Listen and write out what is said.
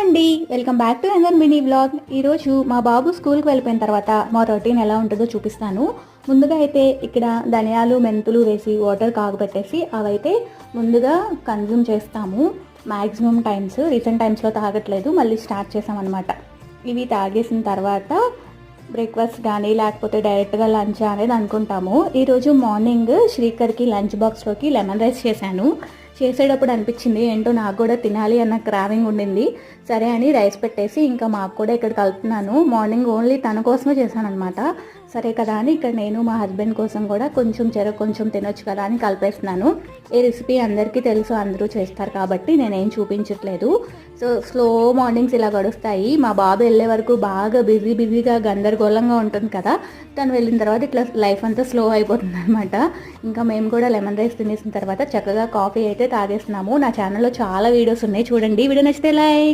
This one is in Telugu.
అండి, welcome back to another mini vlog. ఈరోజు మా బాబు స్కూల్కి వెళ్ళిపోయిన తర్వాత మా రొటీన్ ఎలా ఉంటుందో చూపిస్తాను. ముందుగా అయితే ఇక్కడ ధనియాలు మెంతులు వేసి వాటర్ కాగబెట్టేసి అవైతే ముందుగా కన్జ్యూమ్ చేస్తాము. మ్యాక్సిమం టైమ్స్ రీసెంట్ టైమ్స్లో తాగట్లేదు, మళ్ళీ స్టార్ట్ చేసామన్నమాట. ఇవి తాగేసిన తర్వాత బ్రేక్ఫాస్ట్ కానీ లేకపోతే డైరెక్ట్గా లంచ్ అనేది అనుకుంటాము. ఈరోజు మార్నింగ్ శ్రీకర్కి లంచ్ బాక్స్లోకి లెమన్ రైస్ చేశాను. చేసేటప్పుడు అనిపించింది ఏంటో నాకు కూడా తినాలి అన్న క్రావింగ్ ఉండింది. సరే అని రైస్ పెట్టేసి ఇంకా మాకు కూడా ఇక్కడ కలుపుతున్నాను. మార్నింగ్ ఓన్లీ తన కోసమే చేశాను అనమాట. సరే కదా అని ఇక్కడ నేను మా హస్బెండ్ కోసం కూడా కొంచెం తినొచ్చు కదా అని కలిపేస్తున్నాను. ఈ రెసిపీ అందరికీ తెలుసు, అందరూ చేస్తారు కాబట్టి నేనేం చూపించట్లేదు. సో స్లో మార్నింగ్స్ ఇలా గడుస్తాయి. మా బాబు వెళ్ళే వరకు బాగా బిజీగా గందరగోళంగా ఉంటుంది కదా. తను వెళ్ళిన తర్వాత ఇట్లా లైఫ్ అంతా స్లో అయిపోతుంది అనమాట. ఇంకా మేము కూడా లెమన్ రైస్ తినేసిన తర్వాత చక్కగా కాఫీ అయితే తాగేస్తున్నాము. నా ఛానల్లో చాలా వీడియోస్ ఉన్నాయి, చూడండి. వీడియో నచ్చితే లైక్.